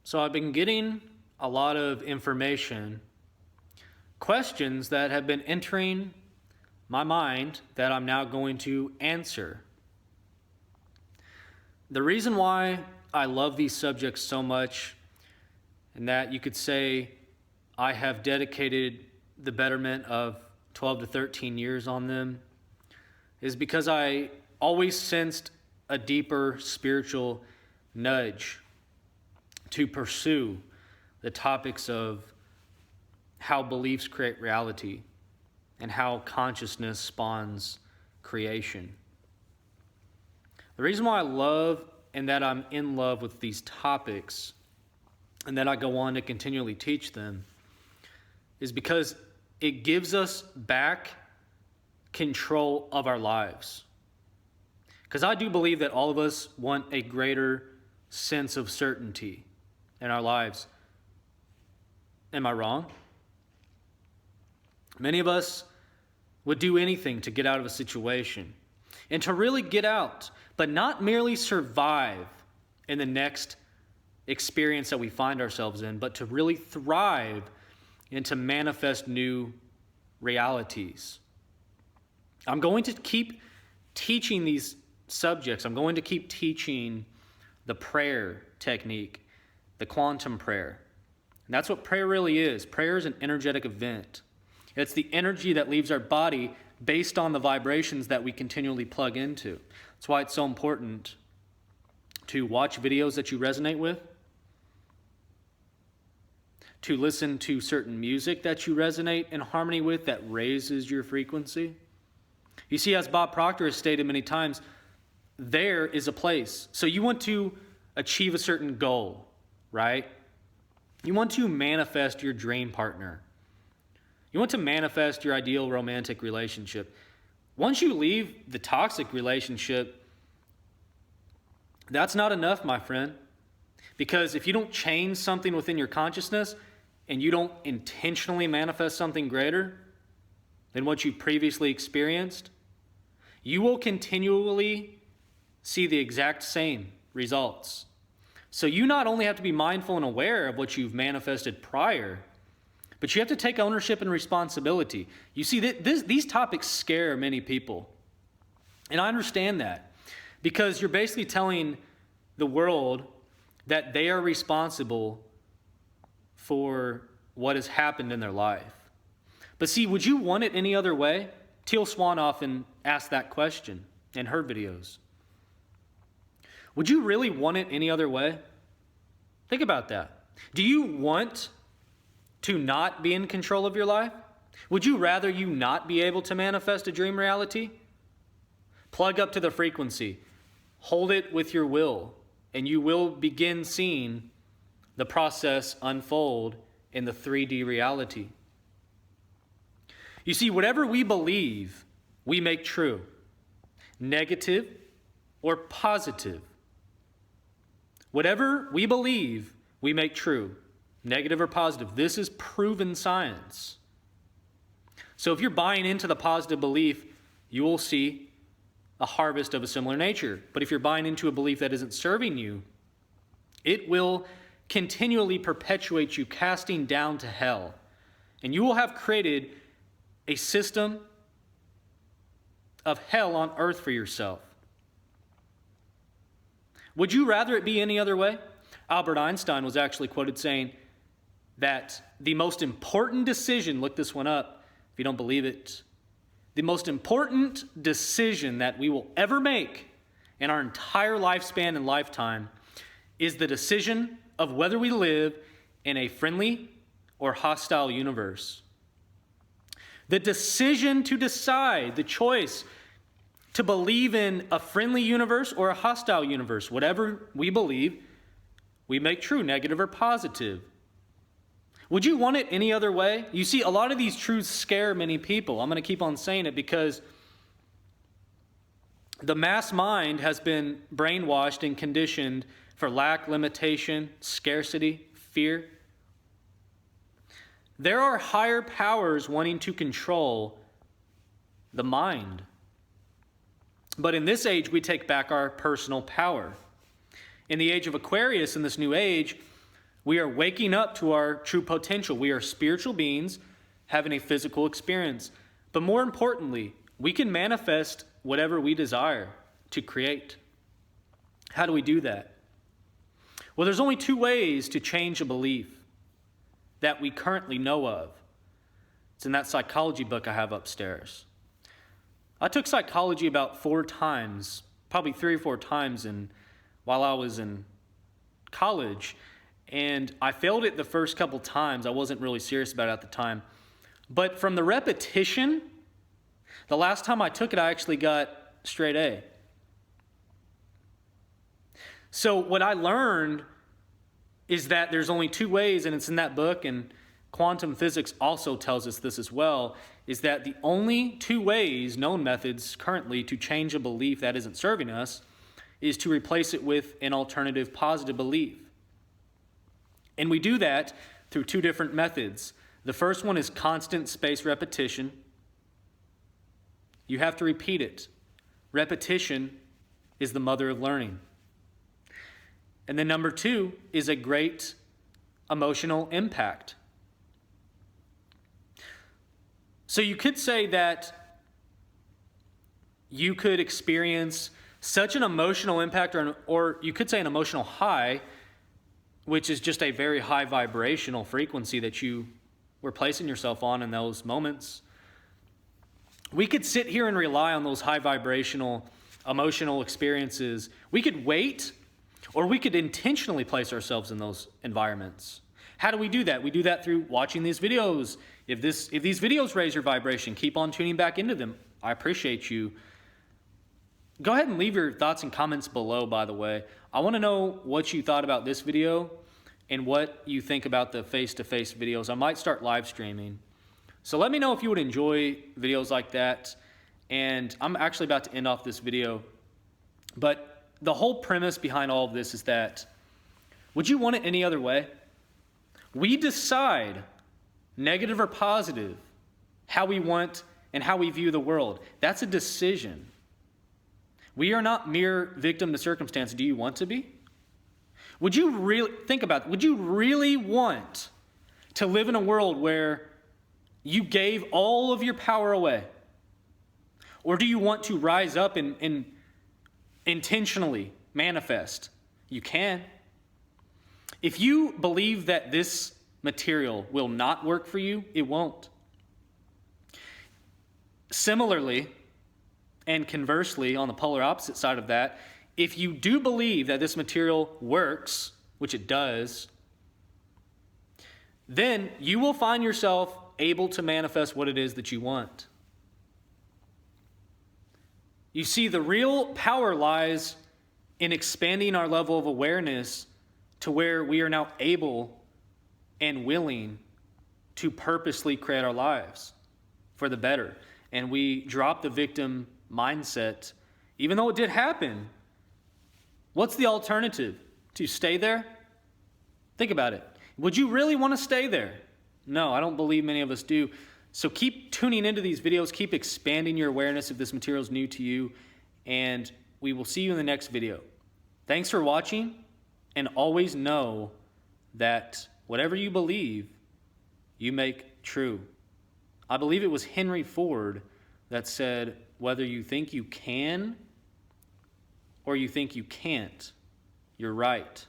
So I've been getting a lot of information, questions that have been entering my mind that I'm now going to answer. The reason why I love these subjects so much, and that you could say I have dedicated the betterment of 12 to 13 years on them, is because I always sensed a deeper spiritual nudge to pursue the topics of how beliefs create reality and how consciousness spawns creation. The reason why I love and that I'm in love with these topics and that I go on to continually teach them is because it gives us back control of our lives. Because I do believe that all of us want a greater sense of certainty in our lives. Am I wrong? Many of us would do anything to get out of a situation and to really get out, but not merely survive in the next experience that we find ourselves in, but to really thrive and to manifest new realities. I'm going to keep teaching these subjects. I'm going to keep teaching the prayer technique, the quantum prayer. And that's what prayer really is. Prayer is an energetic event. It's the energy that leaves our body based on the vibrations that we continually plug into. That's why it's so important to watch videos that you resonate with, to listen to certain music that you resonate in harmony with that raises your frequency. You see, as Bob Proctor has stated many times, there is a place. So you want to achieve a certain goal, right? You want to manifest your dream partner. You want to manifest your ideal romantic relationship. Once you leave the toxic relationship, that's not enough, my friend. Because if you don't change something within your consciousness and you don't intentionally manifest something greater than what you previously experienced, you will continually see the exact same results. So you not only have to be mindful and aware of what you've manifested prior, but you have to take ownership and responsibility. You see, these topics scare many people. And I understand that because you're basically telling the world that they are responsible for what has happened in their life. But see, would you want it any other way? Teal Swan often asks that question in her videos. Would you really want it any other way? Think about that. Do you want to not be in control of your life? Would you rather you not be able to manifest a dream reality? Plug up to the frequency. Hold it with your will, and you will begin seeing the process unfold in the 3D reality. You see, whatever we believe, we make true, negative or positive. Whatever we believe, we make true, negative or positive. This is proven science. So if you're buying into the positive belief, you will see a harvest of a similar nature. But if you're buying into a belief that isn't serving you, it will continually perpetuate you casting down to hell. And you will have created a system of hell on earth for yourself. Would you rather it be any other way? Albert Einstein was actually quoted saying that the most important decision, look this one up if you don't believe it, the most important decision that we will ever make in our entire lifespan and lifetime is the decision of whether we live in a friendly or hostile universe. The decision to decide, the choice to believe in a friendly universe or a hostile universe, whatever we believe, we make true, negative or positive. Would you want it any other way? You see, a lot of these truths scare many people. I'm going to keep on saying it because the mass mind has been brainwashed and conditioned for lack, limitation, scarcity, fear. There are higher powers wanting to control the mind. But in this age, we take back our personal power. In the age of Aquarius, in this new age, We are waking up to our true potential. We are spiritual beings having a physical experience. But more importantly, we can manifest whatever we desire to create. How do we do that? Well, there's only two ways to change a belief that we currently know of. It's in that psychology book I have upstairs. I took psychology about 4 times, probably 3 or 4 times while I was in college. And I failed it the first couple times. I wasn't really serious about it at the time. But from the repetition, the last time I took it, I actually got straight A. So what I learned is that there's only 2 ways, and it's in that book, and quantum physics also tells us this as well, is that the only 2 ways, known methods currently, to change a belief that isn't serving us is to replace it with an alternative positive belief. And we do that through 2 different methods. The first one is constant spaced repetition. You have to repeat it. Repetition is the mother of learning. And then number 2 is a great emotional impact. So you could say that you could experience such an emotional impact, or you could say an emotional high, which is just a very high vibrational frequency that you were placing yourself on in those moments. We could sit here and rely on those high vibrational emotional experiences. We could wait, or we could intentionally place ourselves in those environments. How do we do that? We do that through watching these videos. If these videos raise your vibration, keep on tuning back into them. I appreciate you. Go ahead and leave your thoughts and comments below, by the way. I want to know what you thought about this video and what you think about the face-to-face videos. I might start live streaming. So let me know if you would enjoy videos like that. And I'm actually about to end off this video. But the whole premise behind all of this is that, would you want it any other way? We decide, negative or positive, how we want and how we view the world. That's a decision. We are not mere victim to circumstance. Do you want to be? Would you really, think about it, would you really want to live in a world where you gave all of your power away? Or do you want to rise up and intentionally manifest? You can. If you believe that this material will not work for you, it won't. Similarly, and conversely, on the polar opposite side of that, if you do believe that this material works, which it does, then you will find yourself able to manifest what it is that you want. You see, the real power lies in expanding our level of awareness to where we are now able and willing to purposely create our lives for the better. And we drop the victim mindset. Even though it did happen, what's the alternative? To stay there? Think about it. Would you really want to stay there? No, I don't believe many of us do. So keep tuning into these videos. Keep expanding your awareness if this material is new to you. And we will see you in the next video. Thanks for watching. And always know that whatever you believe, you make true. I believe it was Henry Ford that said, whether you think you can or you think you can't, you're right.